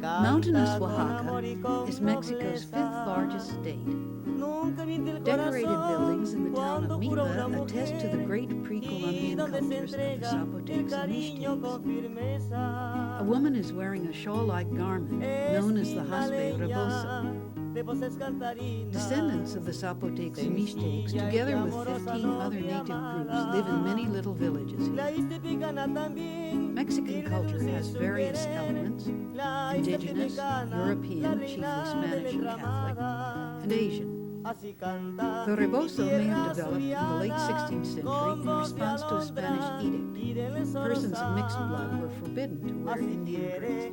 Mountainous Oaxaca is Mexico's fifth largest state. Decorated buildings in the town of Mita attest to the great pre-Columbian cultures of the Zapotecs and Mixtecs. A woman is wearing a shawl-like garment known as the jaspe rebozo. Descendants of the Zapotecs and Mixtecs, together with 15 other native groups, live in many little villages here. Mexican culture has various elements: indigenous, European, chiefly Spanish and Catholic, and Asian. The rebozo may have developed in the late 16th century in response to a Spanish edict. Persons of mixed blood were forbidden to wear Indian dress,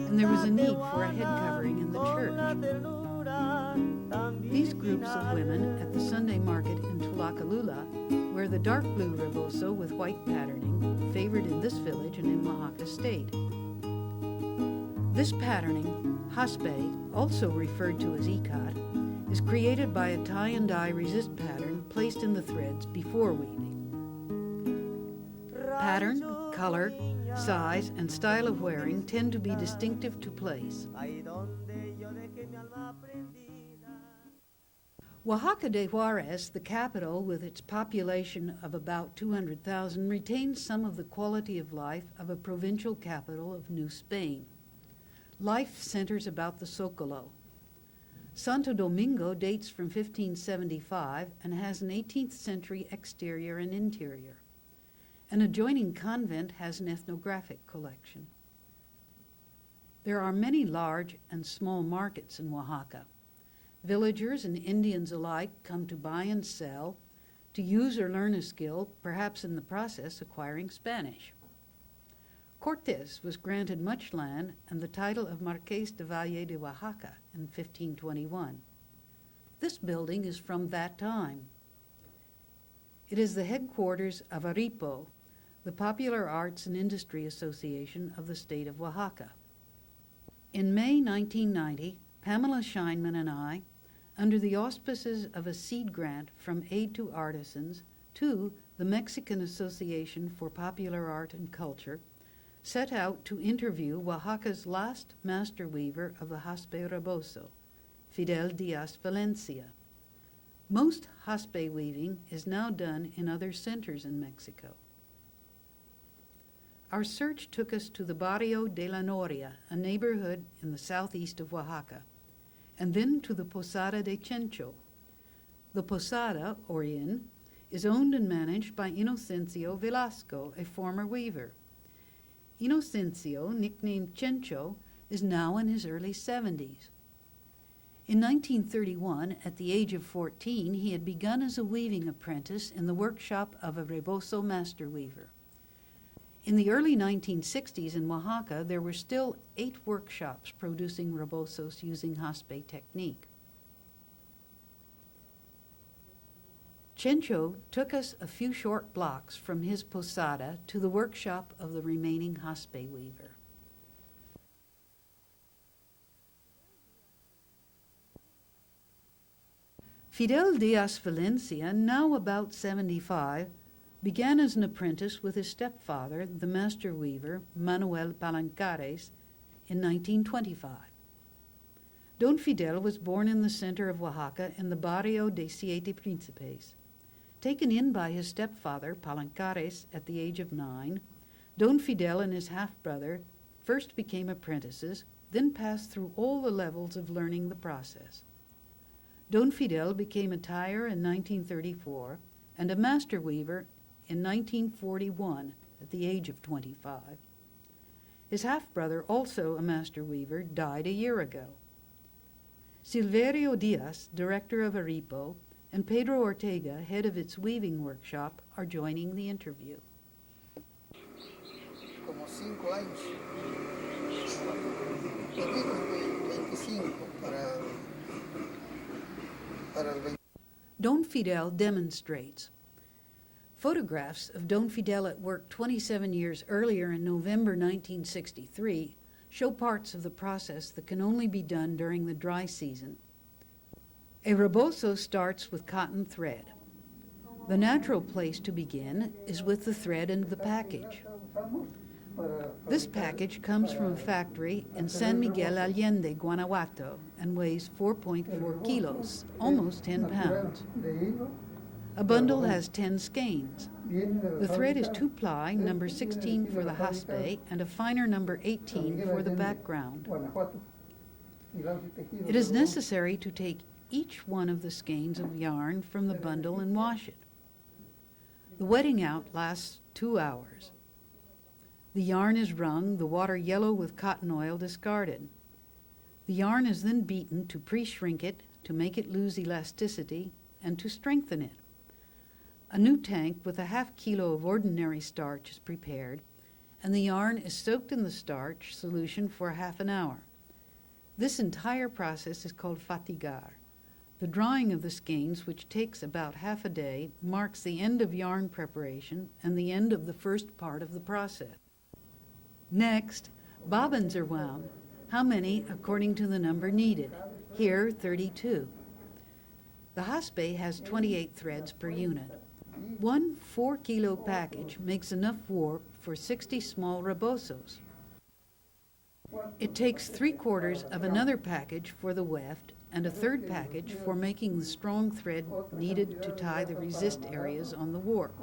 and there was a need for a head covering in the church. These groups of women at the Sunday market in Tlacolula wear the dark blue rebozo with white patterning, favored in this village and in Oaxaca State. This patterning, jaspe, also referred to as ikat, is created by a tie-and-dye resist pattern placed in the threads before weaving. Pattern, color, size, and style of wearing tend to be distinctive to place. Oaxaca de Juarez, the capital with its population of about 200,000, retains some of the quality of life of a provincial capital of New Spain. Life centers about the Zocalo. Santo Domingo dates from 1575 and has an 18th century exterior and interior. An adjoining convent has an ethnographic collection. There are many large and small markets in Oaxaca. Villagers and Indians alike come to buy and sell, to use or learn a skill, perhaps in the process acquiring Spanish. Cortes was granted much land and the title of Marqués de Valle de Oaxaca in 1521. This building is from that time. It is the headquarters of ARIPO, the Popular Arts and Industry Association of the state of Oaxaca. In May 1990, Pamela Scheinman and I, under the auspices of a seed grant from Aid to Artisans to the Mexican Association for Popular Art and Culture, set out to interview Oaxaca's last master weaver of the jaspe rebozo, Fidel Díaz Valencia. Most jaspe weaving is now done in other centers in Mexico. Our search took us to the Barrio de la Noria, a neighborhood in the southeast of Oaxaca, and then to the Posada de Chencho. The Posada, or inn, is owned and managed by Inocencio Velasco, a former weaver. Inocencio, nicknamed Chencho, is now in his early 70s. In 1931, at the age of 14, he had begun as a weaving apprentice in the workshop of a rebozo master weaver. In the early 1960s in Oaxaca, there were still 8 workshops producing rebozos using jaspe technique. Chencho took us a few short blocks from his posada to the workshop of the remaining jaspe weaver. Fidel Díaz Valencia, now about 75, began as an apprentice with his stepfather, the master weaver, Manuel Palancares, in 1925. Don Fidel was born in the center of Oaxaca in the Barrio de Siete Príncipes. Taken in by his stepfather, Palancares, at the age of 9, Don Fidel and his half-brother first became apprentices, then passed through all the levels of learning the process. Don Fidel became a tyer in 1934 and a master weaver in 1941 at the age of 25. His half-brother, also a master weaver, died a year ago. Silverio Diaz, director of ARIPO, and Pedro Ortega, head of its weaving workshop, are joining the interview. Como 5 años. Tuvimos 25 para el 20. Don Fidel demonstrates. Photographs of Don Fidel at work 27 years earlier in November 1963 show parts of the process that can only be done during the dry season. A rebozo starts with cotton thread. The natural place to begin is with the thread and the package. This package comes from a factory in San Miguel Allende, Guanajuato, and weighs 4.4 kilos, almost 10 pounds. A bundle has 10 skeins. The thread is 2-ply, number 16 for the jaspe, and a finer number 18 for the background. It is necessary to take each one of the skeins of yarn from the bundle and wash it. The wetting out lasts 2 hours. The yarn is wrung, the water yellow with cotton oil discarded. The yarn is then beaten to pre-shrink it, to make it lose elasticity, and to strengthen it. A new tank with a half kilo of ordinary starch is prepared, and the yarn is soaked in the starch solution for half an hour. This entire process is called fatigar. The drying of the skeins, which takes about half a day, marks the end of yarn preparation and the end of the first part of the process. Next, bobbins are wound. How many according to the number needed? Here, 32. The jaspe has 28 threads per unit. One 4-kilo package makes enough warp for 60 small rebozos. It takes 3/4 of another package for the weft and a third package for making the strong thread needed to tie the resist areas on the warp.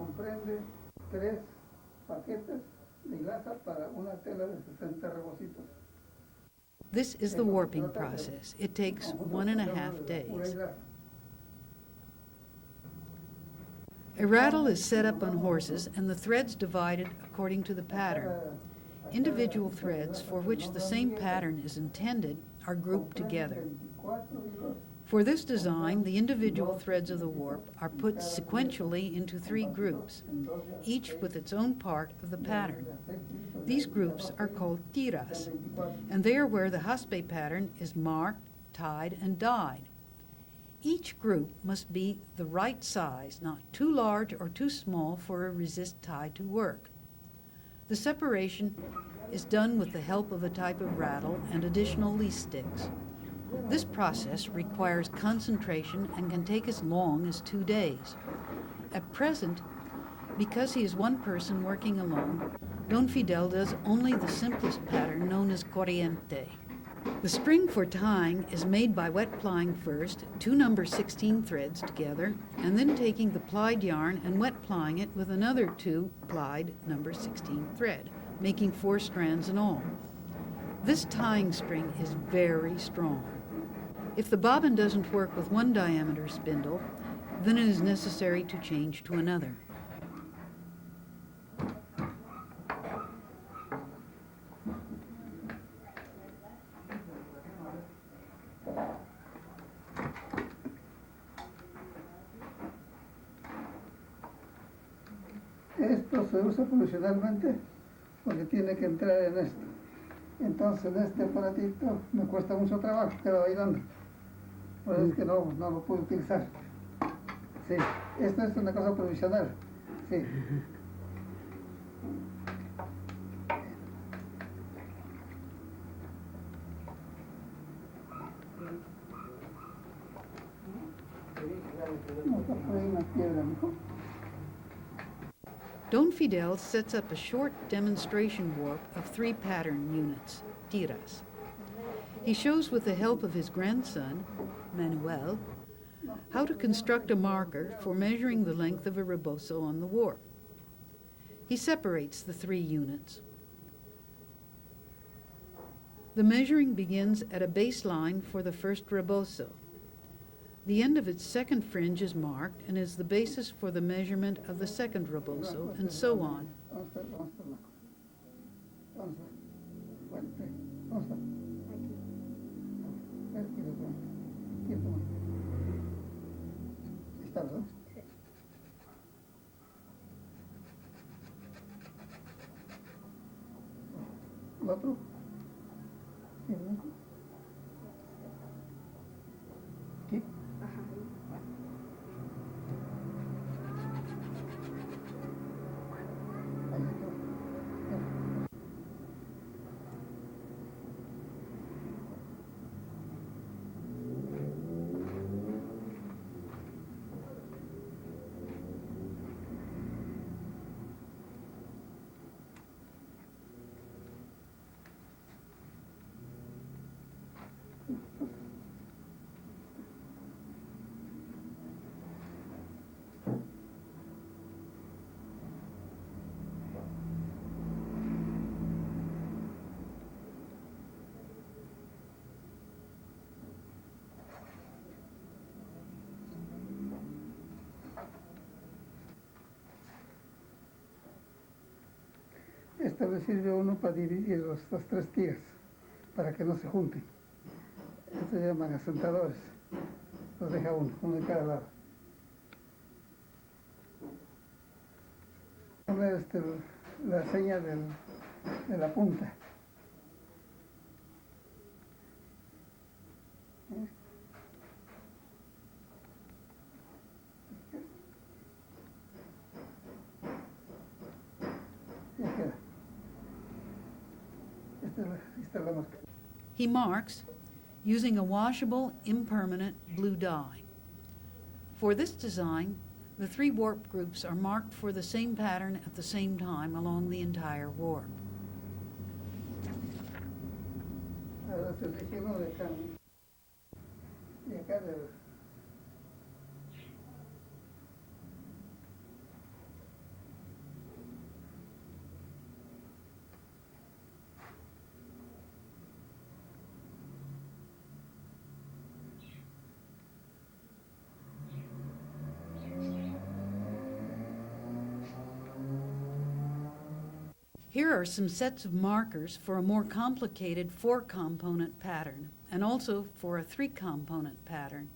This is the warping process. It takes 1.5 days. A rattle is set up on horses and the threads divided according to the pattern. Individual threads for which the same pattern is intended are grouped together. For this design, the individual threads of the warp are put sequentially into 3 groups, each with its own part of the pattern. These groups are called tiras, and they are where the jaspe pattern is marked, tied, and dyed. Each group must be the right size, not too large or too small for a resist tie to work. The separation is done with the help of a type of rattle and additional lease sticks. This process requires concentration and can take as long as 2 days. At present, because he is one person working alone, Don Fidel does only the simplest pattern known as corriente. The string for tying is made by wet plying first 2 number 16 threads together, and then taking the plied yarn and wet plying it with another 2 plied number 16 thread, making 4 strands in all. This tying string is very strong. If the bobbin doesn't work with 1 diameter spindle, then it is necessary to change to another. Esto se usa profesionalmente porque tiene que entrar en esto. Entonces este aparatito me cuesta mucho trabajo, queda bailando. Por eso es que no lo puedo utilizar. Sí, esto es una cosa profesional. Sí. No, está por ahí una piedra, mijo. Don Fidel sets up a short demonstration warp of 3 pattern units, tiras. He shows with the help of his grandson, Manuel, how to construct a marker for measuring the length of a rebozo on the warp. He separates the 3 units. The measuring begins at a baseline for the first rebozo. The end of its second fringe is marked and is the basis for the measurement of the second rebozo, and so on. ¿Otro? ¿Qué? Esto le sirve a uno para dividir las tres tiras, para que no se junten. Estos se llaman asentadores. Los deja uno de cada lado. Poner la seña de la punta. Ya queda. Esta es la marca. He marks using a washable, impermanent blue dye. For this design, the 3 warp groups are marked for the same pattern at the same time along the entire warp. Ahora selecciono de acá. Y acá de... Here are some sets of markers for a more complicated 4-component pattern, and also for a 3-component pattern.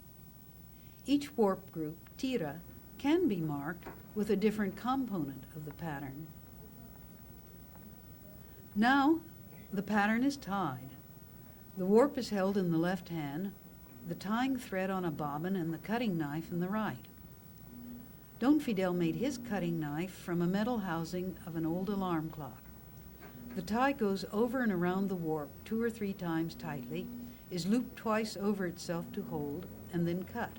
Each warp group, tira, can be marked with a different component of the pattern. Now, the pattern is tied. The warp is held in the left hand, the tying thread on a bobbin and the cutting knife in the right. Don Fidel made his cutting knife from a metal housing of an old alarm clock. The tie goes over and around the warp 2 or 3 times tightly, is looped twice over itself to hold, and then cut.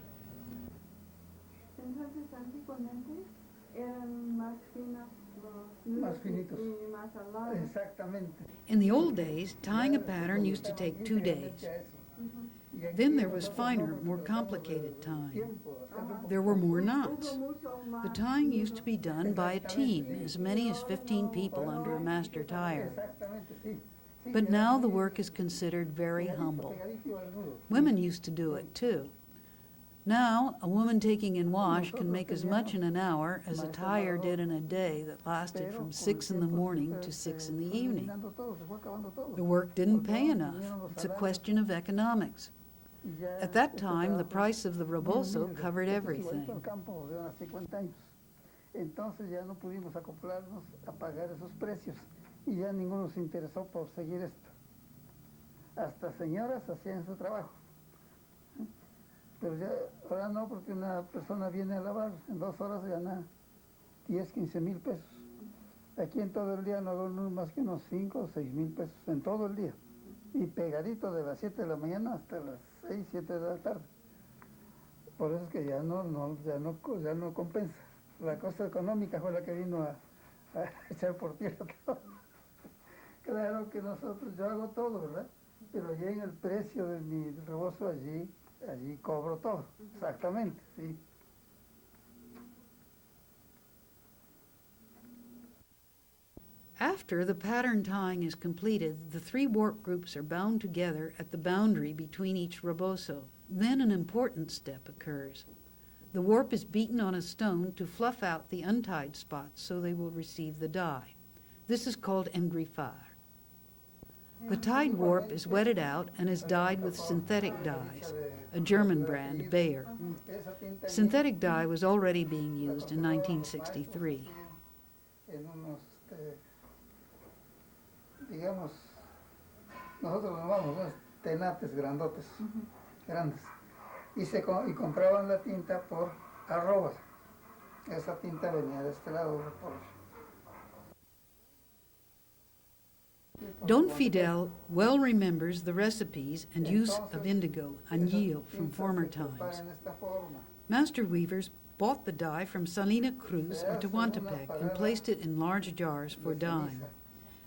Entonces, antiguamente eran más finos los Más finitos. y más alados. Exactamente. In the old days, tying a pattern used to take 2 days. Then there was finer, more complicated tying. There were more knots. The tying used to be done by a team, as many as 15 people under a master tyer. But now the work is considered very humble. Women used to do it too. Now, a woman taking in wash can make as much in an hour as a tyer did in a day that lasted from 6 in the morning to 6 in the evening. The work didn't pay enough. It's a question of economics. At that time, the price of the rebozo covered everything. Entonces ya no pudimos acoplarnos a pagar esos precios y ya ninguno se interesó por seguir esto. Hasta señoras hacían su trabajo. Pero ya ahora no, porque una persona viene a lavar, en 2 horas gana 10, 15 mil pesos. Aquí en todo el día no gano más que unos 5 o 6 mil pesos, en todo el día. Y pegadito de las 7 de la mañana hasta las 6, 7 de la tarde. Por eso es que ya no compensa. La cosa económica fue la que vino a echar por tierra todo. Claro que yo hago todo, ¿verdad? Pero ya en el precio de mi rebozo allí cobro todo, exactamente, sí. After the pattern tying is completed, the 3 warp groups are bound together at the boundary between each rebozo. Then an important step occurs. The warp is beaten on a stone to fluff out the untied spots so they will receive the dye. This is called engrifar. The tied warp is wetted out and is dyed with synthetic dyes, a German brand, Bayer. Synthetic dye was already being used in 1963. Digamos, nosotros llamamos unos tenates grandotes, grandes, y compraban la tinta por arrobas. Esa tinta venía de este lado por... Don Fidel well remembers the recipes and use of indigo, añil, from former times. Master weavers bought the dye from Salina Cruz or Tehuantepec and placed it in large jars for dyeing.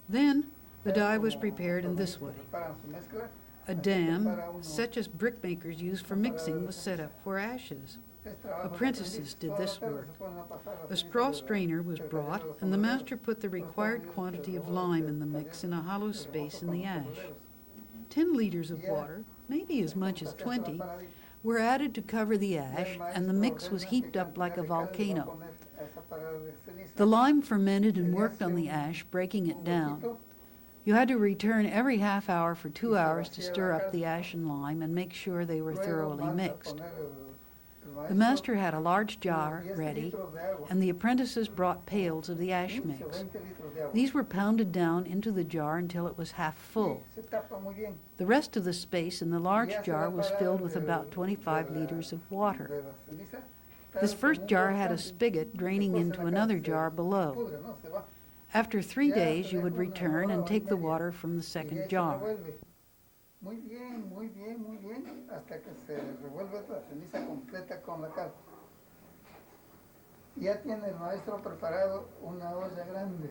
Then the dye was prepared in this way. A dam, such as brickmakers use for mixing, was set up for ashes. Apprentices did this work. A straw strainer was brought, and the master put the required quantity of lime in the mix in a hollow space in the ash. 10 liters of water, maybe as much as 20, were added to cover the ash, and the mix was heaped up like a volcano. The lime fermented and worked on the ash, breaking it down. You had to return every half hour for 2 hours to stir up the ash and lime and make sure they were thoroughly mixed. The master had a large jar ready, and the apprentices brought pails of the ash mix. These were pounded down into the jar until it was half full. The rest of the space in the large jar was filled with about 25 liters of water. This first jar had a spigot draining into another jar below. After 3 days, you would return and take the water from the second jar. Muy bien, muy bien, muy bien, hasta que se revuelve la ceniza completa con la cal. Ya tiene el maestro preparado una olla grande.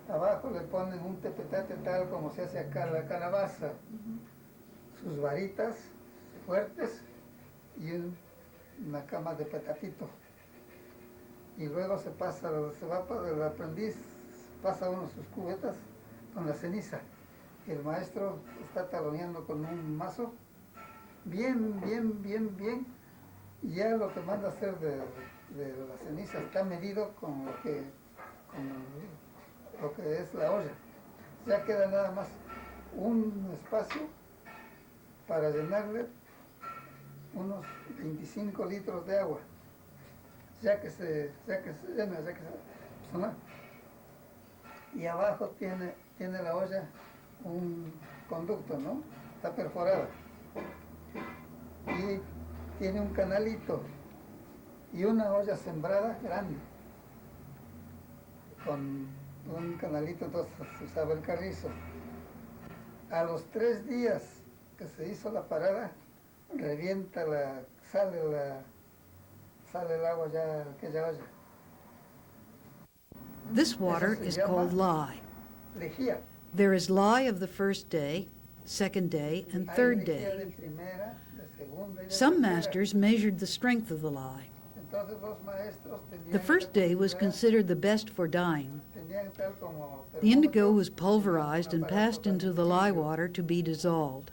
Abajo le ponen un tepetate tal como se hace acá la calabaza, sus varitas fuertes y una cama de petatito. Y luego se va para el aprendiz, pasa uno sus cubetas con la ceniza. El maestro está taloneando con un mazo, bien, bien, bien, bien, y ya lo que manda hacer de la ceniza está medido con lo que es la olla. Ya queda nada más un espacio para llenarle unos 25 litros de agua, ya que se llena, ¿no? Y abajo tiene la olla un conducto, ¿no? Está perforada. Y tiene un canalito y una olla sembrada grande. Con un canalito, entonces se usaba el carrizo. A los 3 días que se hizo la parada, sale el agua ya, aquella olla. This water is called lye. Lejía. There is lye of the first day, second day, and third day. Some masters measured the strength of the lye. The first day was considered the best for dyeing. The indigo was pulverized and passed into the lye water to be dissolved.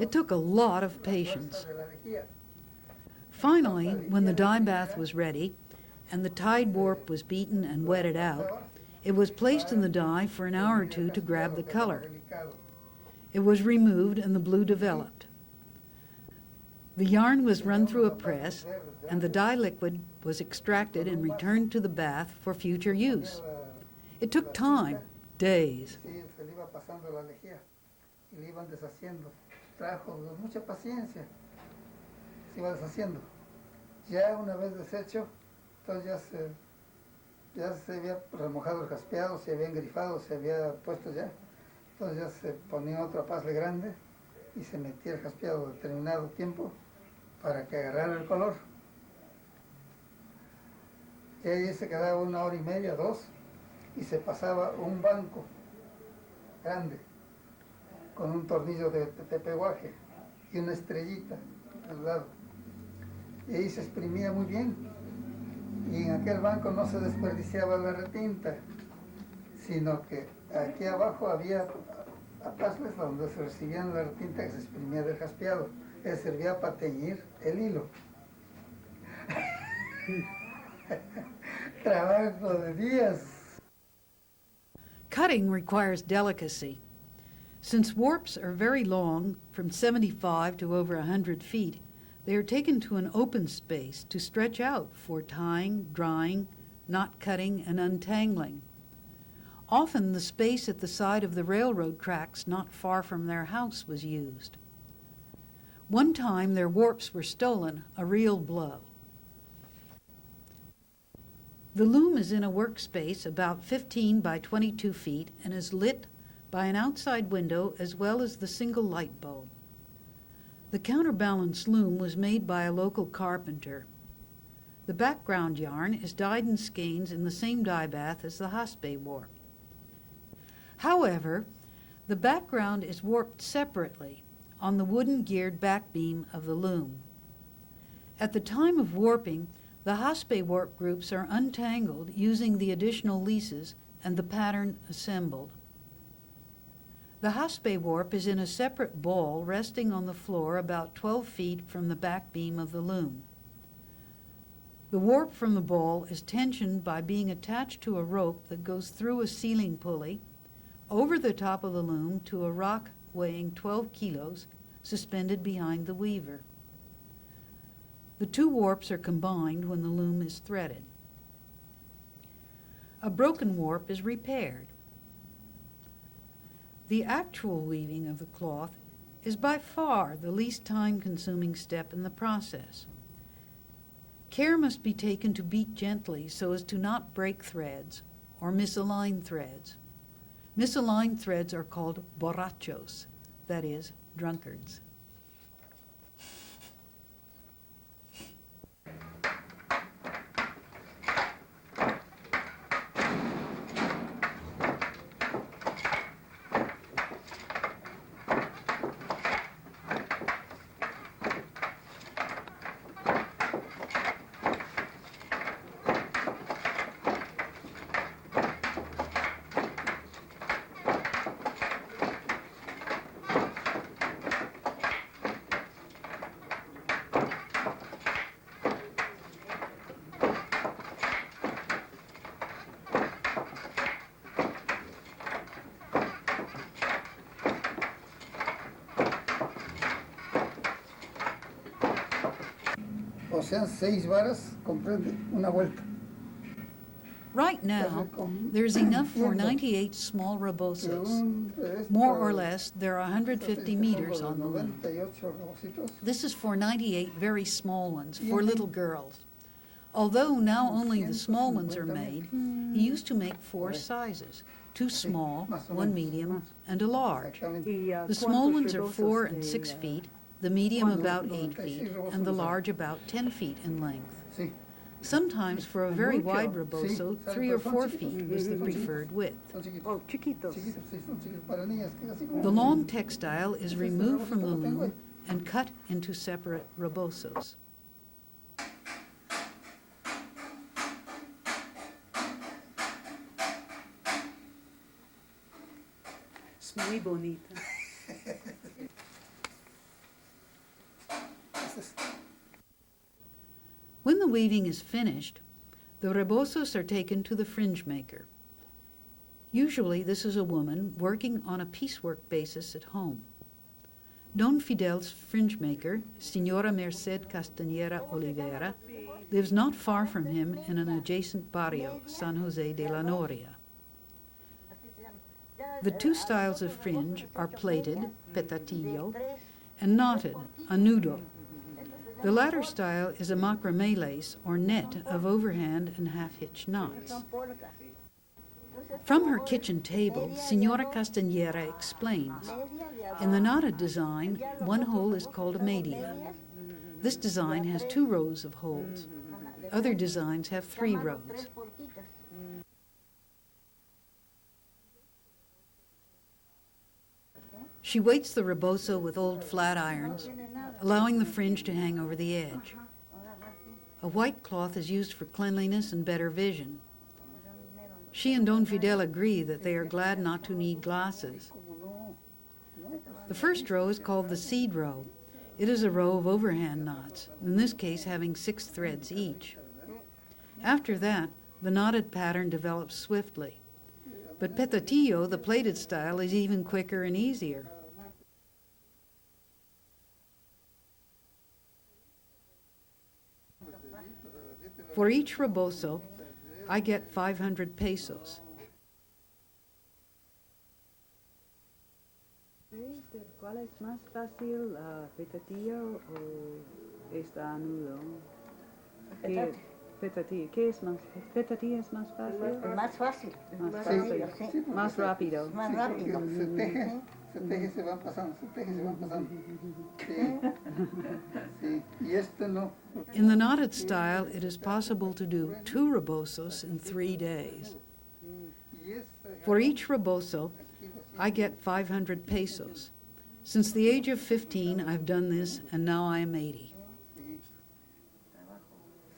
It took a lot of patience. Finally, when the dye bath was ready and the tide warp was beaten and wetted out, it was placed in the dye for an hour or two to grab the color. It was removed and the blue developed. The yarn was run through a press and the dye liquid was extracted and returned to the bath for future use. It took time, days. Ya una vez deshecho, entonces ya se había remojado el jaspeado, se había engrifado, se había puesto ya. Entonces ya se ponía otra pasle grande y se metía el jaspeado determinado tiempo para que agarrara el color. Y ahí se quedaba 1 hora y media, 2, y se pasaba un banco grande con un tornillo de peguaje y una estrellita al lado. Y ahí se exprimía muy bien. Y en aquel banco no se desperdiciaba la retinta, sino que aquí abajo había atlasles donde se recibían la retinta que se exprimía del jaspeado. Que servía para teñir el hilo. Trabajo de días. Cutting requires delicacy. Since warps are very long, from 75 to over 100 feet, they are taken to an open space to stretch out for tying, drying, knot cutting, and untangling. Often the space at the side of the railroad tracks not far from their house was used. One time their warps were stolen, a real blow. The loom is in a workspace about 15 by 22 feet and is lit by an outside window as well as the single light bulb. The counterbalance loom was made by a local carpenter. The background yarn is dyed in skeins in the same dye bath as the jaspe warp. However, the background is warped separately on the wooden geared back beam of the loom. At the time of warping, the jaspe warp groups are untangled using the additional leases and the pattern assembled. The jaspe warp is in a separate ball resting on the floor about 12 feet from the back beam of the loom. The warp from the ball is tensioned by being attached to a rope that goes through a ceiling pulley, over the top of the loom to a rock weighing 12 kilos, suspended behind the weaver. The two warps are combined when the loom is threaded. A broken warp is repaired. The actual weaving of the cloth is by far the least time-consuming step in the process. Care must be taken to beat gently so as to not break threads or misalign threads. Misaligned threads are called borrachos, that is, drunkards. O sean 6 varas, comprende una vuelta. Right now, there's enough for 98 small rebozos. More or less, there are 150 meters on the loom. This is for 98 very small ones, for little girls. Although now only the small ones are made, he used to make 4 sizes, 2 small, 1 medium, and a large. The small ones are 4 and 6 feet, the medium about 8 feet, and the large about 10 feet in length. Sometimes for a very wide rebozo, 3 or 4 feet was the preferred width. Oh, chiquitos. The long textile is removed from the loom and cut into separate rebozos. Es muy bonita. When the weaving is finished, the rebozos are taken to the fringe maker. Usually this is a woman working on a piecework basis at home. Don Fidel's fringe maker, Señora Merced Castañera Olivera, lives not far from him in an adjacent barrio, San Jose de la Noria. The 2 styles of fringe are plaited, petatillo, and knotted, a nudo. The latter style is a macrame lace or net of overhand and half-hitch knots. From her kitchen table, Señora Castañera explains, in the knotted design, one hole is called a media. This design has 2 rows of holes. Other designs have 3 rows. She weights the rebozo with old flat irons, allowing the fringe to hang over the edge. A white cloth is used for cleanliness and better vision. She and Don Fidel agree that they are glad not to need glasses. The first row is called the seed row. It is a row of overhand knots, in this case having 6 threads each. After that, the knotted pattern develops swiftly. But petatillo, the plaited style, is even quicker and easier. For each rebozo, I get 500 pesos. ¿Cuál es más fácil, petatillo o esta nudo? Petatillo, ¿qué es más? ¿Petatillo es más fácil? Más fácil. Más Sí, fácil. sí, Más rápido. Más Sí, rápido. Se teje y se van pasando, se teje y se van pasando. Sí, sí, y este no. In the knotted style, it is possible to do 2 rebozos in 3 days. Y este, For each rebozo, I get 500 pesos. Since the age of 15, I've done this, and now I am 80.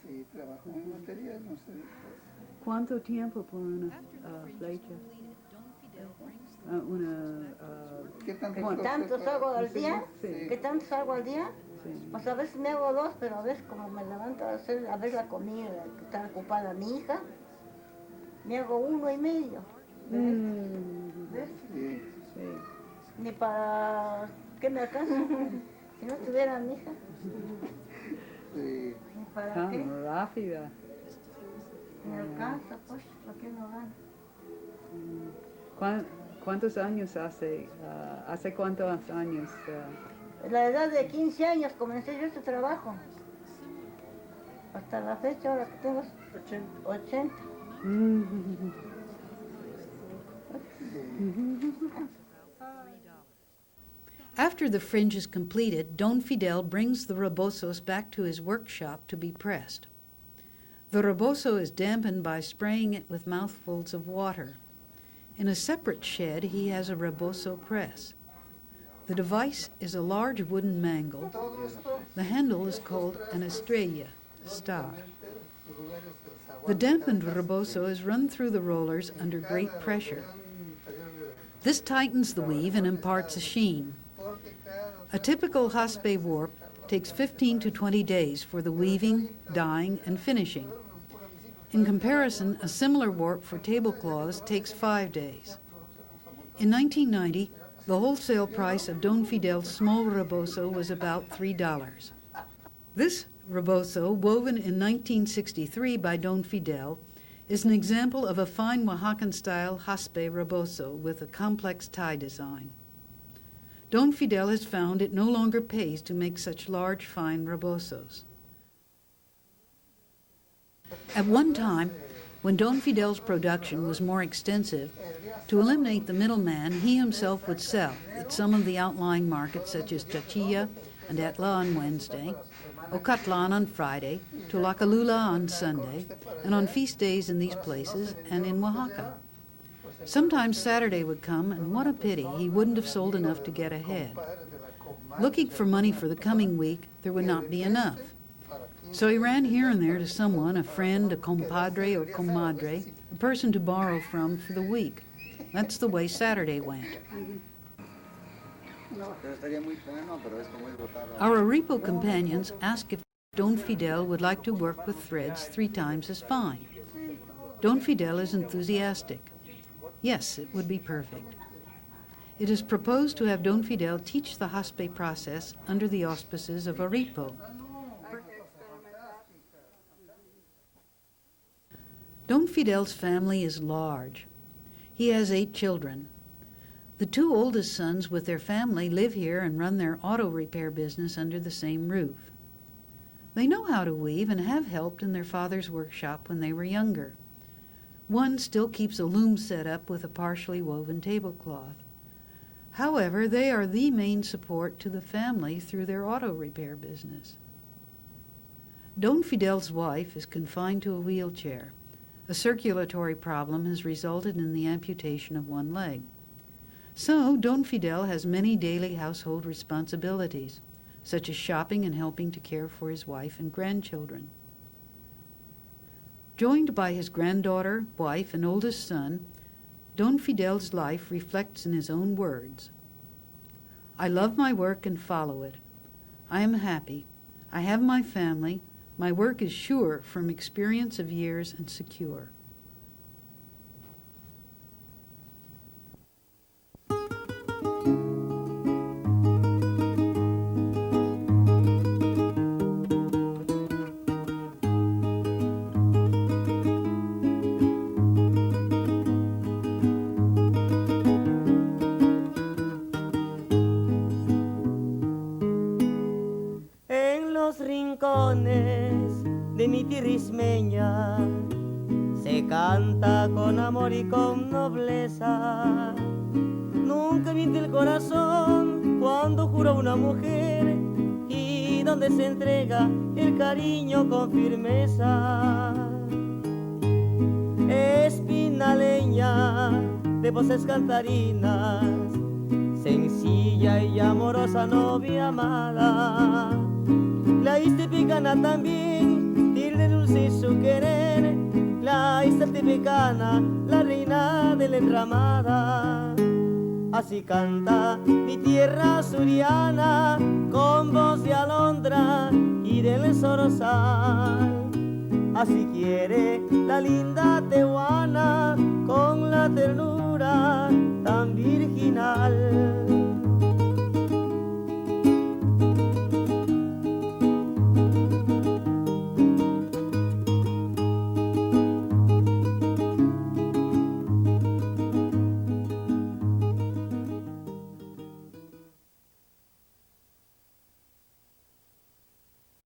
sí, trabajo en material, no sé. ¿Cuánto tiempo por una flecha? ¿Qué tanto ¿Qué tanto salgo al día? Sí. ¿Qué tanto salgo al día? Pues a veces me hago dos, pero a veces como me levanto a ver la comida, que está ocupada mi hija, me hago 1,5. ¿Ves? Sí. Ni para qué me alcanza. Si no tuviera mi hija, Sí. ni para qué. Rápida. Me alcanza, pues, ¿para qué no gano? ¿Cuántos años hace? ¿Hace cuántos años? A la edad de 15 años comencé yo este trabajo. Hasta la fecha, ahora que tengo 80. After the fringe is completed, Don Fidel brings the rebozos back to his workshop to be pressed. The rebozo is dampened by spraying it with mouthfuls of water. In a separate shed, he has a rebozo press. The device is a large wooden mangle. The handle is called an estrella, star. The dampened rebozo is run through the rollers under great pressure. This tightens the weave and imparts a sheen. A typical jaspe warp takes 15 to 20 days for the weaving, dyeing, and finishing. In comparison, a similar warp for tablecloths takes 5 days. In 1990, the wholesale price of Don Fidel's small rebozo was about $3. This rebozo, woven in 1963 by Don Fidel, is an example of a fine Oaxacan-style jaspe rebozo with a complex tie design. Don Fidel has found it no longer pays to make such large, fine rebozos. At one time, when Don Fidel's production was more extensive, to eliminate the middleman, he himself would sell at some of the outlying markets such as Chachilla and Etla on Wednesday, Ocatlan on Friday, Tolacolula on Sunday, and on feast days in these places and in Oaxaca. Sometimes Saturday would come, and what a pity, he wouldn't have sold enough to get ahead. Looking for money for the coming week, there would not be enough. So he ran here and there to someone, a friend, a compadre or comadre, a person to borrow from for the week. That's the way Saturday went. Our Arepo companions asked if Don Fidel would like to work with threads 3 times as fine. Don Fidel is enthusiastic. Yes, it would be perfect. It is proposed to have Don Fidel teach the jaspe process under the auspices of Arepo. Don Fidel's family is large. He has 8 children. The 2 oldest sons with their family live here and run their auto repair business under the same roof. They know how to weave and have helped in their father's workshop when they were younger. One still keeps a loom set up with a partially woven tablecloth. However, they are the main support to the family through their auto repair business. Don Fidel's wife is confined to a wheelchair. A circulatory problem has resulted in the amputation of one leg. So, Don Fidel has many daily household responsibilities, such as shopping and helping to care for his wife and grandchildren. Joined by his granddaughter, wife, and oldest son, Don Fidel's life reflects in his own words. I love my work and follow it. I am happy. I have my family. My work is sure from experience of years and secure. De mi tierra ismeña se canta con amor y con nobleza. Nunca miente el corazón cuando jura una mujer y donde se entrega el cariño con firmeza. Espinaleña de voces cantarinas, sencilla y amorosa novia amada. La istepecana también, tilde dulce su querer. La istepecana, la reina de la entramada. Así canta mi tierra suriana con voz de alondra y del zorzal. Así quiere la linda tehuana con la ternura tan virginal.